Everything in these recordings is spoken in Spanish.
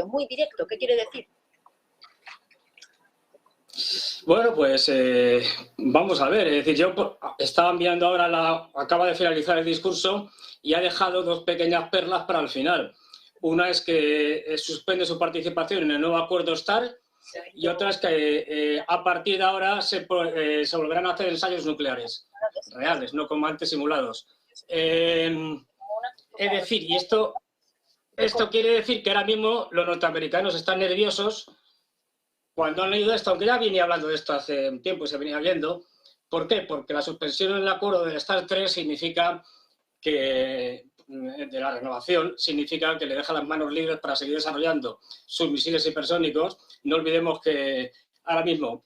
muy directo. ¿Qué quiere decir? Bueno, pues vamos a ver. Es decir, yo estaba enviando ahora, acaba de finalizar el discurso y ha dejado dos pequeñas perlas para el final. Una es que suspende su participación en el nuevo acuerdo START y otra es que a partir de ahora se volverán a hacer ensayos nucleares reales, no como antes simulados. Es decir, y esto quiere decir que ahora mismo los norteamericanos están nerviosos cuando han leído esto, aunque ya venía hablando de esto hace un tiempo y se venía viendo. ¿Por qué? Porque la suspensión del acuerdo del START 3 significa que, de la renovación, significa que le deja las manos libres para seguir desarrollando sus misiles hipersónicos. No olvidemos que ahora mismo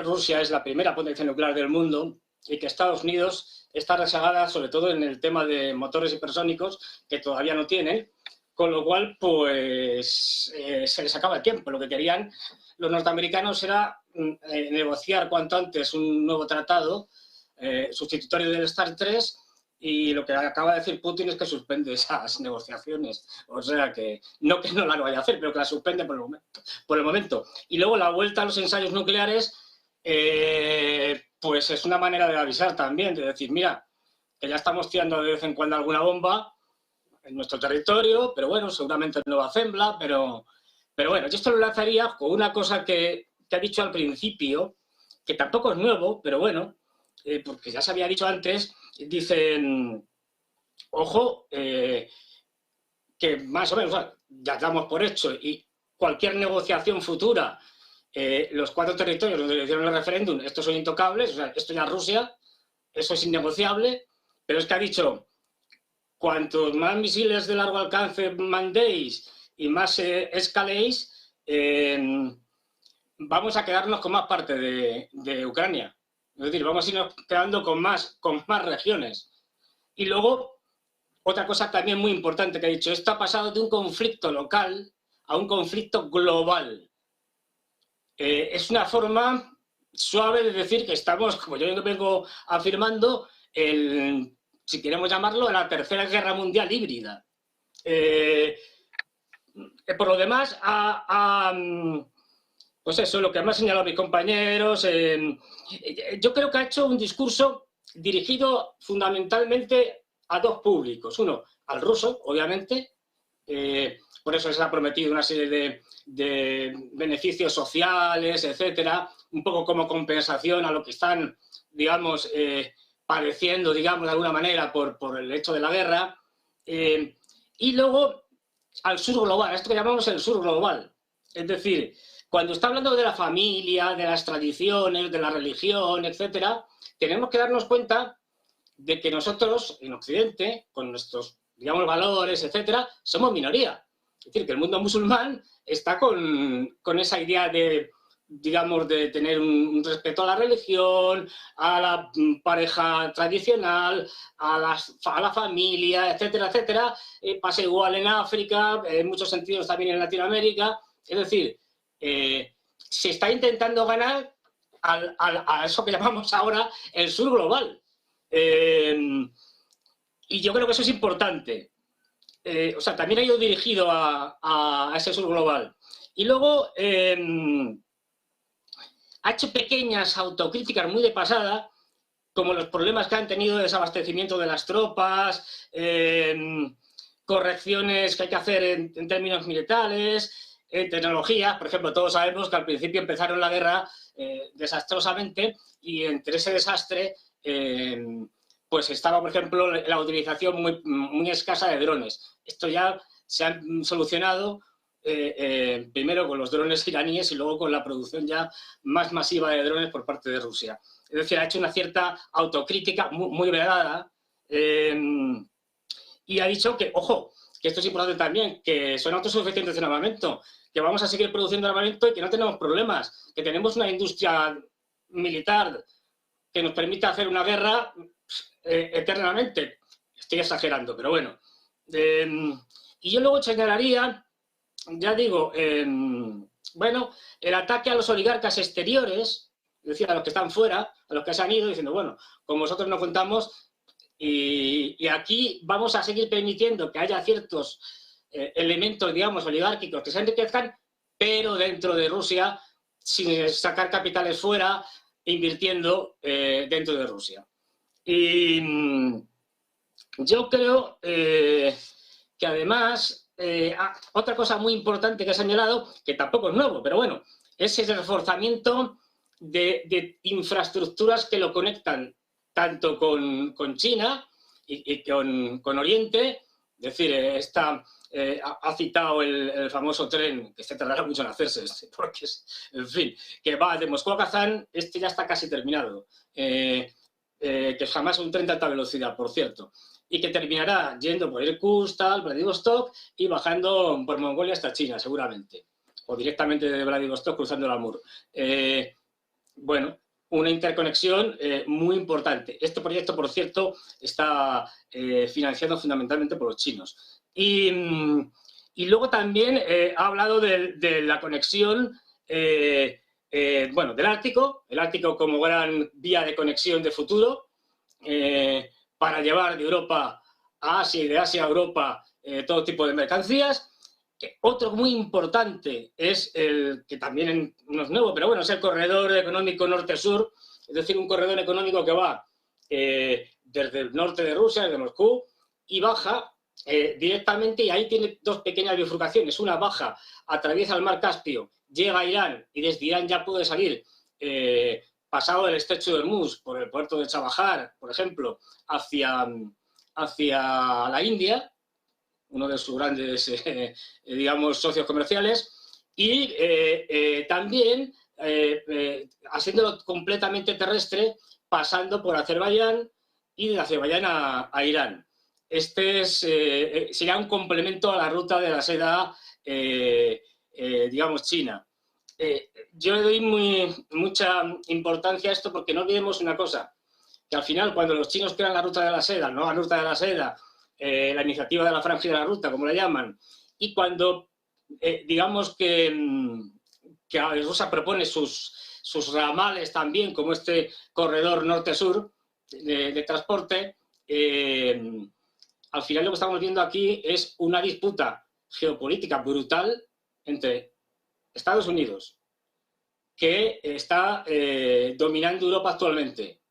Rusia es la primera potencia nuclear del mundo y que Estados Unidos está rezagada sobre todo en el tema de motores hipersónicos, que todavía no tiene. Con lo cual, pues, se les acaba el tiempo. Lo que querían los norteamericanos era negociar cuanto antes un nuevo tratado sustitutorio del START 3, y lo que acaba de decir Putin es que suspende esas negociaciones. O sea, que no la vaya a hacer, pero que la suspende por el momento. Y luego la vuelta a los ensayos nucleares, pues es una manera de avisar también, de decir, mira, que ya estamos tirando de vez en cuando alguna bomba en nuestro territorio, pero bueno, seguramente no va a Zembla, pero bueno, yo esto lo lanzaría con una cosa que ha dicho al principio, que tampoco es nuevo, pero bueno, porque ya se había dicho antes. Dicen, ojo, que más o menos, o sea, ya damos por hecho, y cualquier negociación futura, los 4 territorios donde le hicieron el referéndum, estos son intocables, o sea, esto ya es Rusia, eso es innegociable, pero es que ha dicho, cuantos más misiles de largo alcance mandéis y más escaléis, vamos a quedarnos con más parte de Ucrania. Es decir, vamos a irnos quedando con más regiones. Y luego, otra cosa también muy importante que ha dicho, esto ha pasado de un conflicto local a un conflicto global. Es una forma suave de decir que estamos, como yo vengo afirmando, si queremos llamarlo, la tercera guerra mundial híbrida. Por lo demás, pues eso, lo que me han señalado mis compañeros, yo creo que ha hecho un discurso dirigido fundamentalmente a dos públicos. Uno, al ruso, obviamente, por eso se ha prometido una serie de beneficios sociales, etcétera, un poco como compensación a lo que están, digamos, padeciendo, digamos, de alguna manera por el hecho de la guerra. Y luego al sur global, esto que llamamos el sur global. Es decir, cuando está hablando de la familia, de las tradiciones, de la religión, etcétera, tenemos que darnos cuenta de que nosotros, en Occidente, con nuestros, digamos, valores, etcétera, somos minoría. Es decir, que el mundo musulmán está con esa idea de, digamos, de tener un respeto a la religión, a la pareja tradicional, a la familia, etcétera, etcétera. Pasa igual en África, en muchos sentidos también en Latinoamérica. Es decir, se está intentando ganar a eso que llamamos ahora el sur global. Y yo creo que eso es importante. O sea, también ha ido dirigido a ese sur global. Y luego ha hecho pequeñas autocríticas muy de pasada, como los problemas que han tenido de desabastecimiento de las tropas, correcciones que hay que hacer en términos militares, tecnología. Por ejemplo, todos sabemos que al principio empezaron la guerra desastrosamente, y entre ese desastre pues estaba, por ejemplo, la utilización muy escasa de drones. Esto ya se ha solucionado primero con los drones iraníes y luego con la producción ya más masiva de drones por parte de Rusia. Es decir, ha hecho una cierta autocrítica muy velada, y ha dicho que, ojo, que esto es importante también, que son autosuficientes en armamento, que vamos a seguir produciendo armamento y que no tenemos problemas, que tenemos una industria militar que nos permite hacer una guerra eternamente. Estoy exagerando, pero bueno. Y yo luego señalaría, ya digo, bueno, el ataque a los oligarcas exteriores, es decir, a los que están fuera, a los que se han ido, diciendo, bueno, con vosotros no contamos, y aquí vamos a seguir permitiendo que haya ciertos elementos, digamos, oligárquicos que se enriquezcan, pero dentro de Rusia, sin sacar capitales fuera, invirtiendo dentro de Rusia. Y yo creo que además, otra cosa muy importante que ha señalado, que tampoco es nuevo, pero bueno, es el reforzamiento de infraestructuras que lo conectan tanto con China y con Oriente. Es decir, ha citado el famoso tren, que se tardará mucho en hacerse, porque en fin, que va de Moscú a Kazán, ya está casi terminado, que jamás es un tren de alta velocidad, por cierto, y que terminará yendo por Irkutsk, Vladivostok y bajando por Mongolia hasta China, seguramente, o directamente de Vladivostok cruzando el Amur. Bueno, una interconexión muy importante. Este proyecto, por cierto, está financiado fundamentalmente por los chinos. Y luego también ha hablado de la conexión bueno, del Ártico, el Ártico como gran vía de conexión de futuro, para llevar de Europa a Asia y de Asia a Europa todo tipo de mercancías. Otro muy importante es el que también no es nuevo, pero bueno, es el corredor económico norte-sur, es decir, un corredor económico que va desde el norte de Rusia, desde Moscú, y baja directamente, y ahí tiene dos pequeñas bifurcaciones. Una baja, atraviesa el mar Caspio, llega a Irán, y desde Irán ya puede salir pasado el estrecho de Hormuz, por el puerto de Chabahar, por ejemplo, hacia la India, uno de sus grandes, digamos, socios comerciales, y también haciéndolo completamente terrestre, pasando por Azerbaiyán y de Azerbaiyán a Irán. Este será un complemento a la ruta de la seda, digamos, china. Yo le doy mucha importancia a esto porque no olvidemos una cosa, que al final cuando los chinos crean la ruta de la seda, no la ruta de la seda, la iniciativa de la franja de la ruta, como la llaman, y cuando digamos que Rusia propone sus ramales también, como este corredor norte-sur de transporte, al final lo que estamos viendo aquí es una disputa geopolítica brutal entre Estados Unidos, que está dominando Europa actualmente,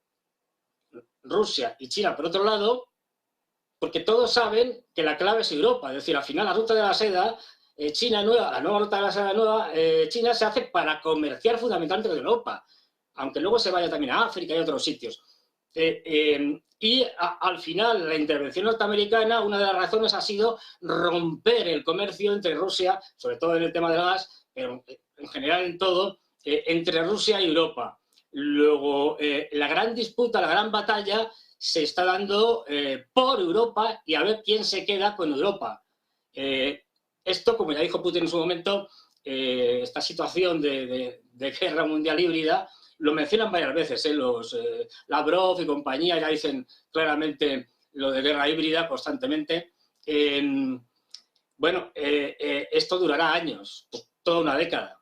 Rusia y China por otro lado, porque todos saben que la clave es Europa. Es decir, al final la ruta de la seda China nueva, la nueva ruta de la seda nueva China se hace para comerciar fundamentalmente con Europa, aunque luego se vaya también a África y a otros sitios. Al final, la intervención norteamericana, una de las razones ha sido romper el comercio entre Rusia, sobre todo en el tema del gas, pero en general en todo, entre Rusia y Europa. Luego, la gran disputa, la gran batalla se está dando por Europa y a ver quién se queda con Europa. Esto, como ya dijo Putin en su momento, esta situación de guerra mundial híbrida, lo mencionan varias veces, los Lavrov y compañía ya dicen claramente lo de guerra híbrida constantemente. Bueno, esto durará años, toda una década.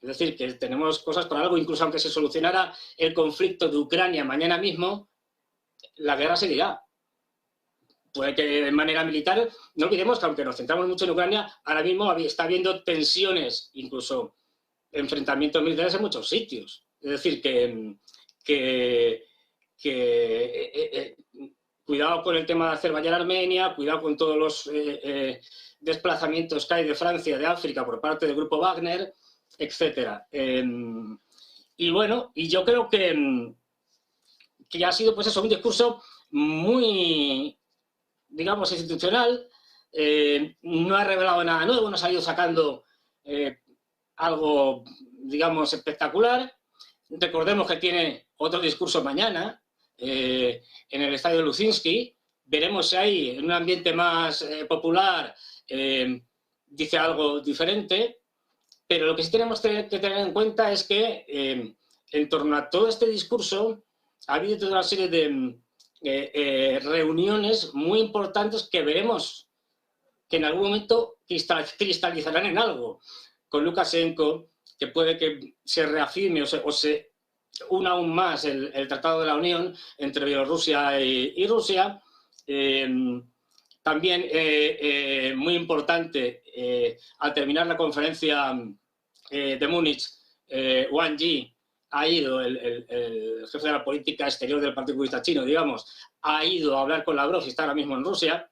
Es decir, que tenemos cosas para algo, incluso aunque se solucionara el conflicto de Ucrania mañana mismo, la guerra seguirá. Puede que de manera militar, no olvidemos que aunque nos centramos mucho en Ucrania, ahora mismo está habiendo tensiones, incluso enfrentamientos militares en muchos sitios. Es decir, que cuidado con el tema de Azerbaiyán-Armenia, cuidado con todos los desplazamientos que hay de Francia, de África, por parte del grupo Wagner, etc. Y bueno, y yo creo que ha sido pues eso, un discurso muy, digamos, institucional, no ha revelado nada nuevo, no ha salido sacando algo, digamos, espectacular. Recordemos que tiene otro discurso mañana en el estadio de Luzinski. Veremos si ahí, en un ambiente más popular, dice algo diferente. Pero lo que sí tenemos que tener en cuenta es que en torno a todo este discurso ha habido toda una serie de reuniones muy importantes que veremos que en algún momento cristalizarán en algo. Con Lukashenko, que puede que se reafirme o se una aún más el Tratado de la Unión entre Bielorrusia y Rusia. también muy importante, al terminar la conferencia de Múnich, Wang Yi ha ido, el jefe de la política exterior del Partido Comunista Chino, digamos, ha ido a hablar con Lavrov y está ahora mismo en Rusia.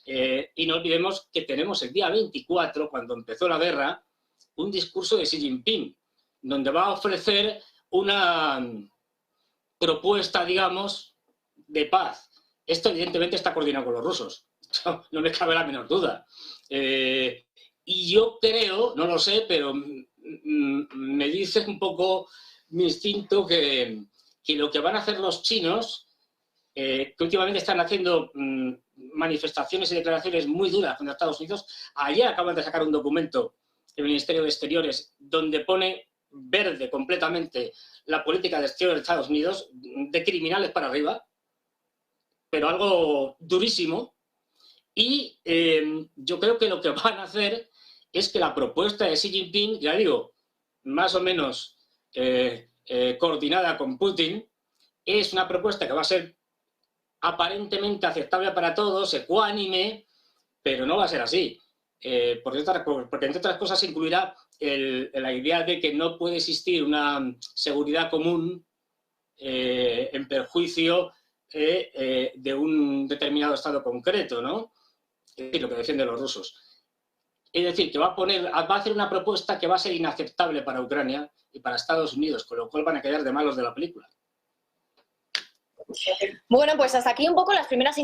Y no olvidemos que tenemos el día 24, cuando empezó la guerra, un discurso de Xi Jinping, donde va a ofrecer una propuesta, digamos, de paz. Esto evidentemente está coordinado con los rusos, no me cabe la menor duda. Y yo creo, no lo sé, pero me dice un poco mi instinto que lo que van a hacer los chinos, que últimamente están haciendo manifestaciones y declaraciones muy duras contra Estados Unidos. Ayer acaban de sacar un documento del Ministerio de Exteriores donde pone verde completamente la política de exterior de Estados Unidos, de criminales para arriba, pero algo durísimo. Y yo creo que lo que van a hacer es que la propuesta de Xi Jinping, ya digo, más o menos coordinada con Putin, es una propuesta que va a ser aparentemente aceptable para todos, ecuánime, pero no va a ser así. Porque entre otras cosas incluirá la idea de que no puede existir una seguridad común en perjuicio de un determinado estado concreto, ¿no? Es decir, lo que defienden los rusos. Es decir, que va a hacer una propuesta que va a ser inaceptable para Ucrania y para Estados Unidos, con lo cual van a quedar de malos de la película. Bueno, pues hasta aquí un poco las primeras